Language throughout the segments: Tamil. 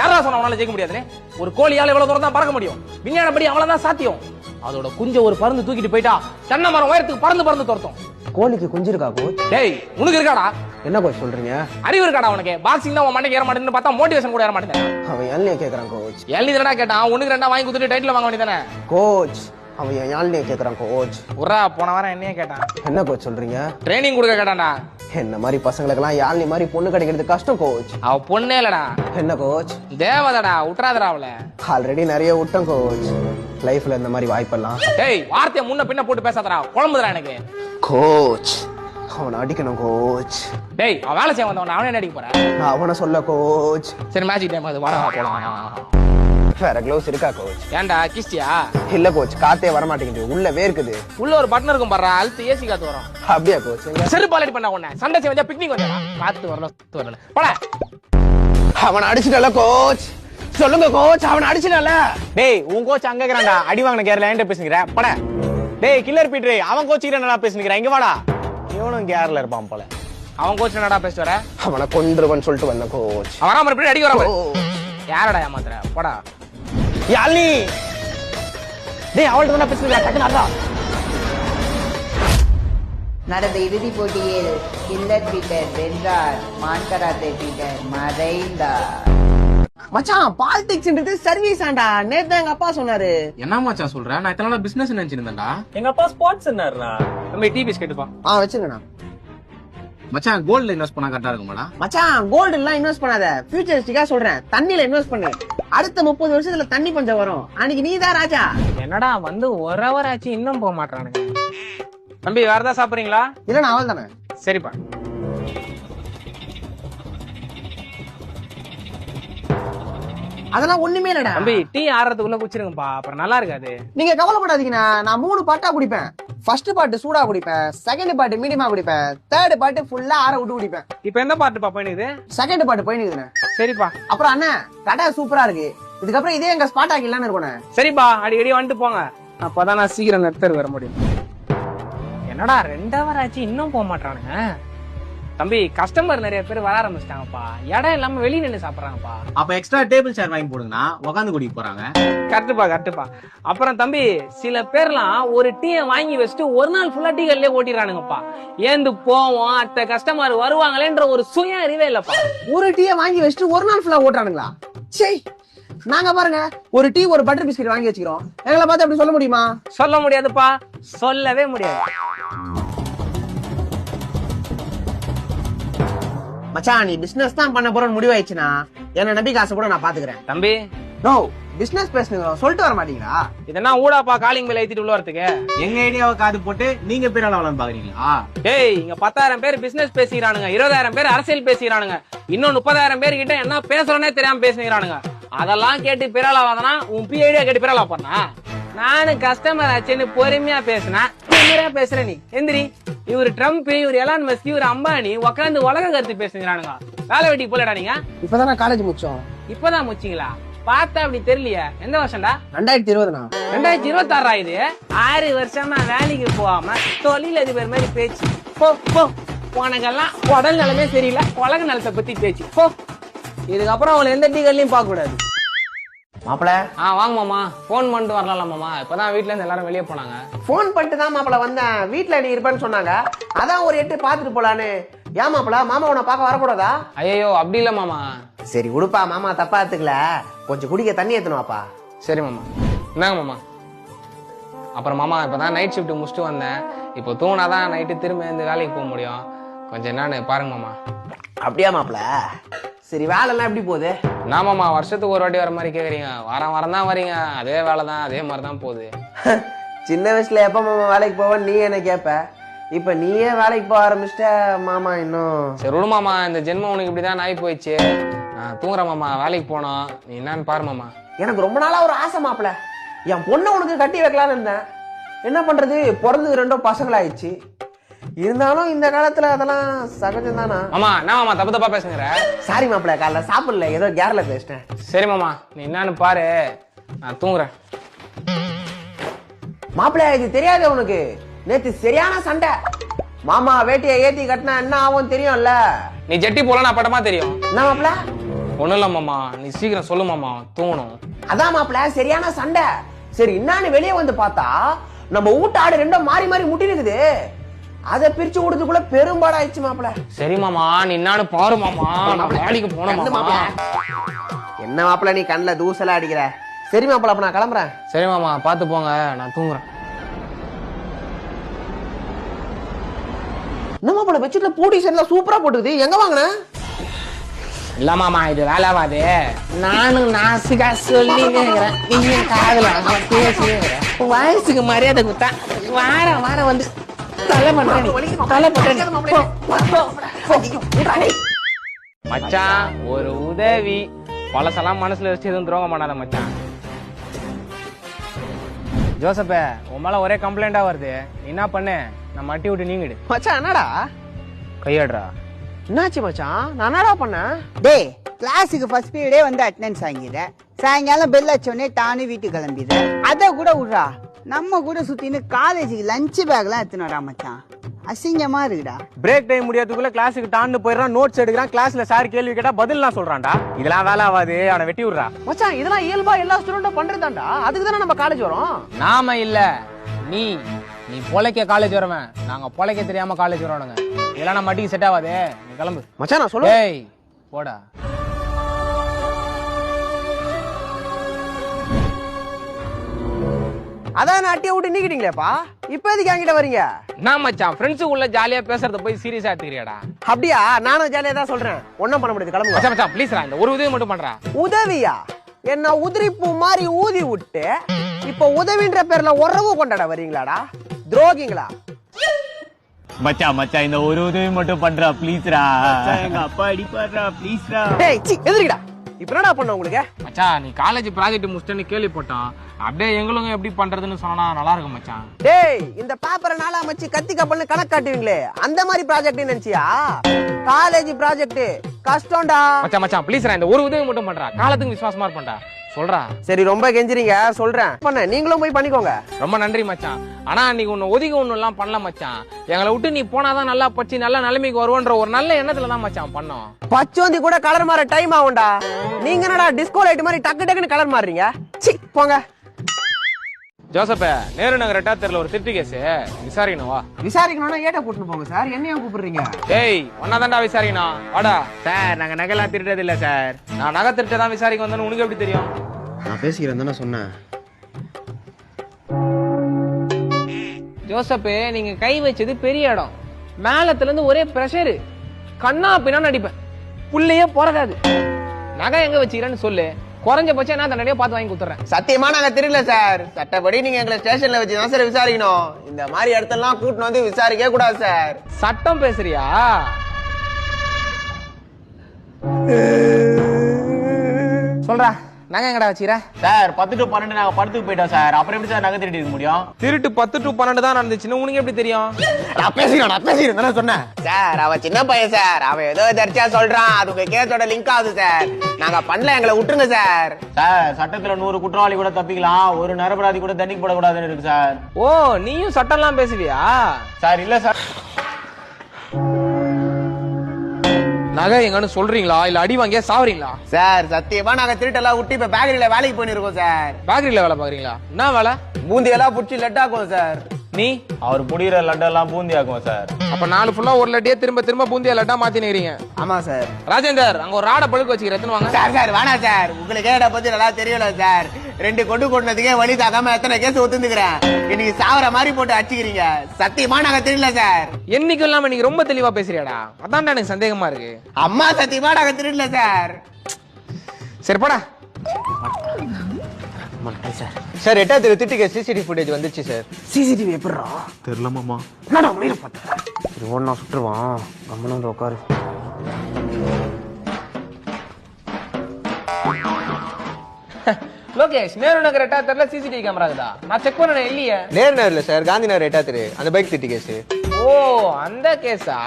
யாரா சொன்ன அவனால ஜெயிக்க முடியாதுன்னு? ஒரு கோழியால எவ்வளவு தூரம் தான் பறக்க முடியும்? விஞ்ஞானப்படி அவ்வளவுதான் சாத்தியம். அதோட குஞ்ச ஒரு பறந்து தூக்கிட்டு போயிட்டா தென்னை மரம் உயரத்துக்கு பறந்து பறந்து துரத்தும். கோழிக்கு குஞ்சு இருக்கா கோச்? டேய் உனக்கு இருக்காடா? என்ன கோச் சொல்றீங்க? அறிவு இருக்காடா உனக்கு? பாக்ஸிங் தான் உன் மண்டைக்கு ஏற மாட்டேன்னு பார்த்தா மோட்டிவேஷன் கூட ஏற மாட்டேன். அவன் ஏழ்னியே கேக்குறான் கோச். ஏழ்னி தானடா கேட்டான். உனக்கு ரெண்டா வாங்கி கொடுத்துட்டு டைட்டில் வாங்க வேண்டியதானே? கோச் அவன் ஏழ்னியே கேக்குறான் கோச். உரா போன வாரம் என்னையே கேட்டான். என்ன கோச் சொல்றீங்க? ட்ரைனிங் கொடுக்க கேட்டான்டா. என்ன மாதிரி பசங்களுக்கெல்லாம் யாழ்னி மாதிரி பொண்ணு கிடைக்கிறது கஷ்டம் கோச். அவ பொண்ணே இல்லடா. என்ன கோச்? தேவதடா, விட்டுறாதடா அவள. ஆல்ரெடி நிறைய விட்டேன் கோச். லைஃப்ல இந்த மாதிரி வாய்ப்பெல்லாம். டேய் வார்த்தையை முன்ன பின்ன போட்டு பேசாதடா, குழம்புதுடா எனக்கு. கோச் அவனை அடிக்கணும் கோச். டேய் அவன் வேலை செய்ய வந்தவன் அவனே அடிக்க போற? நான் அவனை சொல்ல கோச். சரி மேட்ச் டைம் அது வாடா போலாம். வேற க்ளவுஸ் இருக்கா கோச்? ஏன்டா கிஸ்டியா? இல்ல கோச், காத்தே வர மாட்டேங்குது, உள்ள வேர்க்குது. உள்ள ஒரு பட்டன் இருக்கும் பாரு, அழுத்து ஏசி காத்து வரும். அப்படியா கோச்? செருப்பாலடி பண்ணா உன்ன சண்டை செய்ய பிக்னிக் வந்தா காத்து வரல போடா. அவன் அடிச்சிட்டல கோச். சொல்லுங்க கோச், அவன் அடிச்சிட்டல. டேய் உன் கோச் அங்க இருக்கறான்டா, அடி வாங்கின கேர்ல என்கிட்ட பேசுங்கற போடா. டேய் கில்லர் பீட்ரே, அவன் கோச் கிட்ட என்னடா பேசுங்கற? இங்க வாடா. இவனும் கேர்ல இருப்பான் போல. அவன் கோச் என்னடா பேசிட்டு வர? அவனை கொன்றுவன் சொல்லிட்டு வந்த கோச். அவன் மறுபடியும் அடிக்க வர. யாரடா ஏமாத்துற? போடா யாழ்னி. டேய் அவள்ட்ட தான் பேசுங்கற, டக்குனு அடடா. நடந்த இறுதிப் போட்டியில் கில்லர் பீட்டர் வென்றார், மான் கராத்தே பீட்டர் மறைந்தார். மச்சான் பாலிடிக்ஸ்ன்றது சர்வீஸ் ஆண்டா. நேத்து எங்க அப்பா சொன்னாரு. என்ன மச்சான் சொல்ற? நான் இத்தனை நாள் பிசினஸ் நினைச்சிருந்தேன்டா. எங்க அப்பா ஸ்போர்ட்ஸ் என்னடா? நம்ம டீ பிஸ்கெட் பா. வச்சுங்கண்ணா. மச்சான் கோல்ட்ல இன்வெஸ்ட் பண்ணா கரெக்டா இருக்குமாடா? மச்சான் கோல்டு எல்லாம் இன்வெஸ்ட் பண்ணாத, ஃபியூச்சரிஸ்டிக்கா சொல்றேன். தண்ணில இன்வெஸ்ட் பண்ணு. அடுத்த 30 வருஷத்துல தண்ணி பஞ்சம் வரும். அன்னைக்கு நீதான் ராஜா. என்னடா வந்து ஒரு ஹவர் ஆச்சு இன்னும் போக மாட்டானுங்க. தம்பி வேற ஏதாவது சாப்பிடுறீங்களா? இல்ல நான் அவள் தானே. சரிப்பா. அதெல்லாம் ஒண்ணுமே இல்லடா தம்பி. டீ ஆறதுக்குள்ள குச்சிருங்கப்பா, அப்புறம் நல்லா இருக்காது. நீங்க கவலைப்படாதீங்கண்ணா. நான் 3 பாட்டா குடிப்பேன். ஃபர்ஸ்ட் பாட்டு சூடா குடிப்பேன், செகண்ட் பாட்டு மீடியமா குடிப்பேன், தேர்ட் பாட்டு ஃபுல்லா ஆற விட்டு குடிப்பேன். இப்ப எந்த பாட்டு பாப்பா இது? செகண்ட் பாட்டு போயினுக்குதுண்ணே. சரிப்பா. அப்புறம் அண்ணா கடை சூப்பரா இருக்கு. இதுக்கப்புறம் இதே எங்க ஸ்பாட் ஆக்கிடலான்னு இருக்கோண்ணே. சரிப்பா, அடிக்கடி வந்துட்டு போங்க. அப்பதான் நான் சீக்கிரம் நிறுத்தர் வர முடியும். என்னடா 2 ஹவர் ஆச்சு இன்னும் போக மாட்டானுங்க. தம்பி கஸ்டமர் நிறைய பேர் வர ஆரம்பிச்சிட்டாங்கப்பா. இடம் இல்லாம வெளியே நின்று சாப்பிடுறாங்கப்பா. அப்ப எக்ஸ்ட்ரா டேபிள் சேர் வாங்கி போடுங்கண்ணா, உட்காந்து குடிக்க போறாங்க. கரெக்டுப்பா. அப்புறம் தம்பி சில பேர்லாம் ஒரு டீயை வாங்கி வச்சுட்டு ஒரு நாள் ஃபுல்லா டீ கல்லே ஓட்டிடுறானுங்கப்பா. ஏந்து போவோம் அடுத்த கஸ்டமர் வருவாங்களேன்ற ஒரு சுய அறிவே இல்லப்பா. ஒரு டீயை வாங்கி வச்சுட்டு ஒரு நாள் ஃபுல்லா ஓட்டுறானுங்களா? சரி, நாங்க பாருங்க ஒரு டீ ஒரு பட்டர் பிஸ்கட் வாங்கி வச்சுக்கிறோம். எங்களை பார்த்து அப்படி சொல்ல முடியுமா? சொல்ல முடியாதுப்பா, சொல்லவே முடியாது. மச்சான் நீ பிசினஸ் தான் பண்ண போறன்னு முடிவாயிடுச்சுன்னா என்ன நம்பி காசு கூட நான் பாத்துக்கிறேன். தம்பி நோ பிசினஸ் பேசுங்க சொல்லிட்டு வர மாட்டீங்களா? இதெல்லாம் ஊடாப்பா காலிங் மேல ஏத்திட்டு உள்ள வரதுக்கு. எங்க ஐடியாவை காது போட்டு நீங்க பேர் அளவலாம் பாக்குறீங்களா? டேய் இங்க 10,000 பேர் பிசினஸ் பேசிக்கிறானுங்க, 20,000 பேர் அரசியல் பேசிக்கிறானுங்க, இன்னும் 30,000 பேர் கிட்ட என்ன பேசுறோன்னே தெரியாம பேசிக்கிறானுங்க. அதெல்லாம் கேட்டு பிறலாவாதனா உன் ஐடியா கேட்டு பிறலா பண்ணா? நானு கஸ்டமர் ஆச்சுன்னு பொறுமையா பேசினா பேசுற நீ எந்திரி. இவரு ட்ரம்ப், இவரு எலான் மஸ்க், இவரு அம்பானி உட்காந்து உலக கருத்து பேசுகிறானுங்க. வேலை வெட்டி போலடா நீங்க. இப்பதான் காலேஜ் முடிச்சோம். இப்பதான் முடிச்சீங்களா? பார்த்தா அப்படி தெரியலையா? எந்த வருஷம்டா? 2020. 2026 இது. 6 வருஷமா வேலைக்கு போகாம தொழில் அதிபர் மாதிரி பேச்சு. போ போ, உனக்கெல்லாம் உடல் நிலமே சரியில்லை, உலக நலத்தை பத்தி பேச்சு. போ, இதுக்கப்புறம் அவங்களை எந்த டீகள்லயும் பார்க்க கூடாது. மாப்பிள வாங்க மாமா. போன் பண்ணிட்டு வரலாம் மாமா. இப்பதான் வீட்டுல இருந்து எல்லாரும் வெளியே போனாங்க. போன் பண்ணிட்டு தான் மாப்பிள வந்தேன். வீட்டுல நீ இருப்பேன்னு சொன்னாங்க, அதான் ஒரு 8 பாத்துட்டு போலான்னு. ஏன் மாப்பிள மாமா உன்னை பார்க்க வரக்கூடாதா? ஐயோ அப்படி இல்ல மாமா. சரி உடுப்பா, மாமா தப்பா எடுத்துக்கல. கொஞ்சம் குடிக்க தண்ணி ஏத்தணுவாப்பா. சரி மாமா. இந்தாங்க மாமா. அப்புறம் மாமா இப்பதான் நைட் ஷிஃப்ட் முடிச்சுட்டு வந்தேன். இப்போ தூங்கினாதான் நைட்டு திரும்ப இந்த வேலைக்கு போக முடியும். கொஞ்சம் என்னன்னு பாருங்க மாமா. அப்படியா மாப்பிள? சரி வேலை எல்லாம் எப்படி போகுது? நான் மாமா வருஷத்துக்கு ஒரு வாட்டி வர மாதிரி கேக்குறீங்க. வாரம் தான் வரீங்க, அதே வேலை தான், அதே மாதிரிதான் போகுது. சின்ன வயசுல எப்ப மாமா வேலைக்கு போவேன்னு நீ என்ன கேப்ப, இப்ப நீயே வேலைக்கு போக ஆரம்பிச்சிட்ட மாமா. இன்னும் சரி விடு மாமா, இந்த ஜென்மம் உனக்கு இப்படிதான் ஆகி போயிடுச்சு. நான் தூங்குறேன் மாமா, வேலைக்கு போனோம். நீ என்னன்னு பாரு மாமா. எனக்கு ரொம்ப நாளா ஒரு ஆசை மாப்பிள, என் பொண்ணை உனக்கு கட்டி வைக்கலான்னு இருந்தேன். என்ன பண்றது, பிறந்து 2 பசங்களாயிடுச்சு. இருந்தாலும் இந்த காலத்துல அதெல்லாம் சகஜம் தானா? மாமா என்ன மாமா தப்பு தப்பா பேசுங்கிற? சாரி மாப்பிள, காலைல சாப்பிடல, ஏதோ கேர்ல பேசிட்டேன். சரி மாமா, நீ என்னன்னு பாரு, நான் தூங்குறேன். மாப்பிள இது தெரியாது உனக்கு, நேத்து சரியான சண்டை. மாமா வேட்டியை ஏத்தி கட்டினா என்ன ஆகும் தெரியும்ல? நீ ஜெட்டி போல நான் பட்டமா தெரியும். என்ன மாப்பிள ஒண்ணும் இல்ல மாமா, நீ சீக்கிரம் சொல்லு மாமா, தூங்கணும். அதான் மாப்பிள சரியான சண்டை. சரி என்னான்னு வெளியே வந்து பார்த்தா நம்ம வீட்டு ஆடு ரெண்டும் மாறி மாறி முட்டிருக்குது. அதை பிரிச்சு கொடுத்துக்குள்ள பெரும்பாடாயிடுச்சு மாப்பிள. சரி மாமா, நீ என்னான்னு பாரு மாமா, நான் வேலைக்கு போனோம் மாமா. என்ன மாப்பிள நீ கண்ணுல தூசலா அடிக்கிற? சரி மாப்பிள, அப்ப நான் கிளம்புறேன். சரி மாமா, பாத்து போங்க, நான் தூங்குறேன். என்ன மாப்பிள பெட்ஷீட்ல பூட்டி சென்ல சூப்பரா போட்டுக்குது, எங்க வாங்கின? இல்ல மாமா, இது வேலை ஆகாது. நானும் நாசுக்கா சொல்லிங்கிறேன், நீங்க காதுல பேசுகிறேன். வயசுக்கு மரியாதை கொடுத்தா வாரம் வந்து தலை பண்றேன். மச்சான் ஒரு உதவி, பழசெல்லாம் மனசுல வச்சு எதுவும் துரோகம் பண்ணாத மச்சான். ஜோசப்பே, உன் மேல ஒரே கம்ப்ளைண்டா வருது, என்ன பண்ணு, நான் மட்டி விட்டு நீங்கிடு. மச்சான் என்னடா கையாடுறா. என்னாச்சு மச்சான்? நான் என்னடா பண்ணேன்? டேய், கிளாஸுக்கு ஃபர்ஸ்ட் பீரியடே வந்து அட்டெண்டன்ஸ் வாங்கிடுற, சாயங்காலம் பெல் அடிச்சோடனே தானே வீட்டுக்கு கிளம்பிடுற. அதை கூட விட்றா, நம்ம கூட சுத்தின்னு காலேஜுக்கு லஞ்ச் பேக்லாம் எடுத்துன்னு வரா மச்சான். அசிங்கமா இருக்குடா. பிரேக் டைம் முடியாதுக்குள்ள கிளாஸுக்கு டான்னு போயிடறான், நோட்ஸ் எடுக்கிறான், கிளாஸ்ல சார் கேள்வி கேட்டா பதில்லாம் சொல்றான்டா. இதெல்லாம் வேலை ஆகாது, அவனை வெட்டி விடுறா. மச்சான் இதெல்லாம் இயல்பா எல்லா ஸ்டூடெண்ட்டும் பண்றதாண்டா, அதுக்கு தானே நம்ம காலேஜ் வரோம். நாம இல்ல, நீ நீ பொழைக்க காலேஜ் வரவன், நாங்க பொழைக்க தெரியாம காலேஜ் வரணுங்க. இதெல்லாம் நம்ம மட்டிக்கு செட் ஆகாதே, நீ கிளம்பு. மச்சான் நான் சொல்லுவேன். ஏய் போடா. அதான் அட்டியை விட்டு நீக்கிட்டீங்களேப்பா, இப்ப எதுக்கு என்கிட்ட வரீங்க? நான் மச்சான் ஃப்ரெண்ட்ஸுக்குள்ள ஜாலியா பேசுறத போய் சீரியஸா எடுத்துக்கிறியாடா? அப்படியா? நானும் ஜாலியா தான் சொல்றேன், ஒன்னும் பண்ண முடியாது, கிளம்புங்க. மச்சான் மச்சான் ப்ளீஸ்ரா, இந்த ஒரு உதவி மட்டும் பண்றா. உதவியா? என்ன உதிரிப்பூ மாதிரி ஊதி விட்டு இப்ப உதவின்ற பேர்ல உறவு கொண்டாட வரீங்களாடா, துரோகிங்களா? மச்சான் மச்சான் இந்த ஒரு உதவி மட்டும் பண்றா ப்ளீஸ்ரா. எங்க அப்பா அடிப்பாடுறா ப்ளீஸ்ரா. டேய் சி எதிரிடா, இப்ப என்னடா பண்ண உங்களுக்கு? மச்சான் நீ காலேஜ் ப்ராஜெக்ட் முடிச்சிட்டேன்னு கேள்விப்பட்டோம், அப்படியே எங்களும் எப்படி பண்றதுன்னு சொன்னா நல்லா இருக்கும் மச்சான். டேய் இந்த பேப்பரை நாளா வச்சு கத்தி கப்பல்னு கணக்கு காட்டுவீங்களே, அந்த மாதிரி ப்ராஜெக்ட் நினைச்சியா? காலேஜ் ப்ராஜெக்ட் கஷ்டம்டா. மச்சான் மச்சான் ப்ளீஸ்ரா, இந்த ஒரு உதவி மட்டும் பண்றா, காலத்துக்கு விசுவாசமா இருப்பேன்டா, சொல்றா. சரி ரொம்ப கெஞ்சிரீங்க, சொல்றேன் பண்ண, நீங்களும் போய் பண்ணிக்கோங்க. ரொம்ப நன்றி மச்சான். ஆனா நீங்க ஒண்ணு ஒதுக்கி ஒண்ணு எல்லாம் பண்ணல மச்சான். எங்களை விட்டு நீ போனாதான் நல்லா படிச்சு நல்ல நிலைமைக்கு வருவோன்ற ஒரு நல்ல எண்ணத்துல தான் மச்சான் பண்ணோம். பச்சோந்தி கூட கலர் மாற டைம் ஆகும்டா, நீங்க என்னடா டிஸ்கோ லைட் மாதிரி டக்கு டக்குன்னு கலர் மாறுறீங்க? சி போங்க. ஜோசப்ப, நேரு நகர் ரெட்டாத்தெருல ஒரு திருட்டு கேஸ் விசாரிக்கணும், வா. விசாரிக்கணும்னா ஏட்ட கூட்டிட்டு போங்க சார், என்னையா கூப்பிடுறீங்க? டேய் ஒன்னாதான்டா விசாரிக்கணும், வாடா. சார் நாங்க நகைலாம் திருட்டது இல்ல சார், நான் நகை திருட்டதான் விசாரிக்க வந்தேன்னு உனக்கு எப்படி தெரியும்? நான் பேசிக்கிறேன் தானே சொன்னேன். ஜோசப்பே, நீங்க கை வச்சது பெரிய இடம், மேலத்துல இருந்து ஒரே பிரஷரு, கண்ணா பின்னா நடிப்பேன், புள்ளையே பிறகாது. நகை எங்க வச்சுக்கிறேன்னு சொல்லு, குறைஞ்சபட்சம் நான் தண்டனையே பார்த்து வாங்கி கொடுத்துறேன். சத்தியமா நாங்க தெரியல சார், சட்டப்படி நீங்க எங்களை ஸ்டேஷன்ல வச்சு தான் சார் விசாரிக்கணும், இந்த மாதிரி இடத்தெல்லாம் கூட்டிட்டு வந்து விசாரிக்க கூடாது சார். சட்டம் பேசுறியா? சொல்றா, நகை எங்கடா வச்சுக்கிற? சார் 10 to 12 நாங்க படத்துக்கு போயிட்டோம் சார், அப்புறம் எப்படி சார் நகை திருடி இருக்க முடியும்? திருட்டு 10 to 12 தான் நடந்துச்சுன்னு உனக்கு எப்படி தெரியும்? நான் பேசிக்கிறேன் தானே சொன்னேன் சார். அவன் சின்ன பையன் சார், அவன் ஏதோ தரிச்சா சொல்றான், அது உங்க கேஸோட லிங்க் ஆகுது சார், நாங்க பண்ணல, எங்களை விட்டுருங்க சார். சார் சட்டத்துல 100 குற்றவாளி கூட தப்பிக்கலாம், ஒரு நிரபராதி கூட தண்டிக்கப்படக்கூடாதுன்னு இருக்கு சார். ஓ, நீயும் சட்டம்லாம் பேசுவியா? சார் இல்ல சார். நகை எங்கன்னு சொல்றீங்களா இல்ல அடி வாங்கியா சாவறீங்களா? சார் சத்தியமா நாங்க திருட்டெல்லாம் விட்டு இப்ப பேக்கரியில வேலைக்கு போயிருக்கோம் சார். பேக்கரியில வேலை பாக்குறீங்களா? என்ன வேலை? பூந்தி எல்லாம் புடிச்சு லட்டாக்கும் சார். நீ அவர் புடிக்கிற லட்டெல்லாம் பூந்தி ஆக்கும் சார். அப்ப 4 ஃபுல்லா ஒரு லட்டியே திரும்ப திரும்ப பூந்தியா லட்டா மாத்தி நிக்கிறீங்க. ஆமா சார். ராஜேந்தர், அங்க ஒரு ராட பழுக்க வச்சுக்கிற, எத்தனை வாங்க. சார் சார் வேணாம் சார், உங்களுக்கு ஏட பத்தி நல்லா தெரியல சார், 2 கொண்டு கொண்டதுக்கே வழி தாக்காம எத்தனை கேஸ் ஒத்துந்துக்கிறேன், இன்னைக்கு சாவர மாதிரி போட்டு அடிச்சுக்கிறீங்க, சத்தியமா நாங்க தெரியல சார். என்னைக்கும் இல்லாம நீங்க ரொம்ப தெளிவா பேசுறியாடா, அதான்டா எனக்கு சந்தேகமா இருக்கு. அம்மா சத்தியமா நாங்க தெரியல சார். சரி போடா. சார் 8th திட்டு கேஸ் சிசிடிவி ஃபுட்டேஜ் வந்துச்சு சார். சிசிடிவி எப்படிரா? தெரியல மாமா. என்னடா மயிர பார்த்தா? சரி ஒண்ணா சுட்டுருவான், கம்மன வந்து உட்காரு. லோகேஷ், நேரு நகர் ரெட்டாத்தெருல சிசிடிவி கேமரா இருக்குதா? நான் செக் பண்ணனே, இல்லையே. நேரு நகர்ல சார், காந்தி நகர் 8th அந்த பைக் திட்டு கேஸ். ஓ, அந்த கேஸா?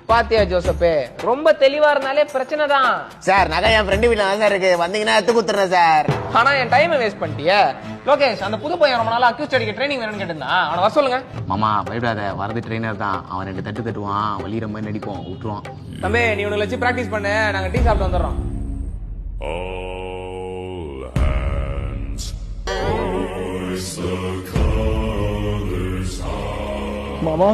பாத்தியா ஜோசப்பே, ரொம்ப தெளிவா இருந்தாலே பிரச்சனை தான். சார் நகை என் ஃப்ரெண்டு வீட்டுல தான் சார் இருக்கு, வந்தீங்கன்னா எடுத்து குத்துறேன் சார். ஆனா என் டைம் வேஸ்ட் பண்ணிட்டியே. லோகேஷ், அந்த புது பையன் ரொம்ப நாளா அக்யூஸ்ட் அடிக்க ட்ரைனிங் வேணும்னு கேட்டிருந்தான், அவனை வர சொல்லுங்க. மாமா பயப்படாத, வரது ட்ரெயினர் தான், அவன் 2 தட்டு தட்டுவான், வலிகிற மாதிரி நடிப்போம், விட்டுருவான். தம்பி, நீ உனக்கு வச்சு பிராக்டிஸ் பண்ணு, நாங்க டீ சாப்பிட்டு வந்துடுறோம். All hands hoist the colors high. மாமா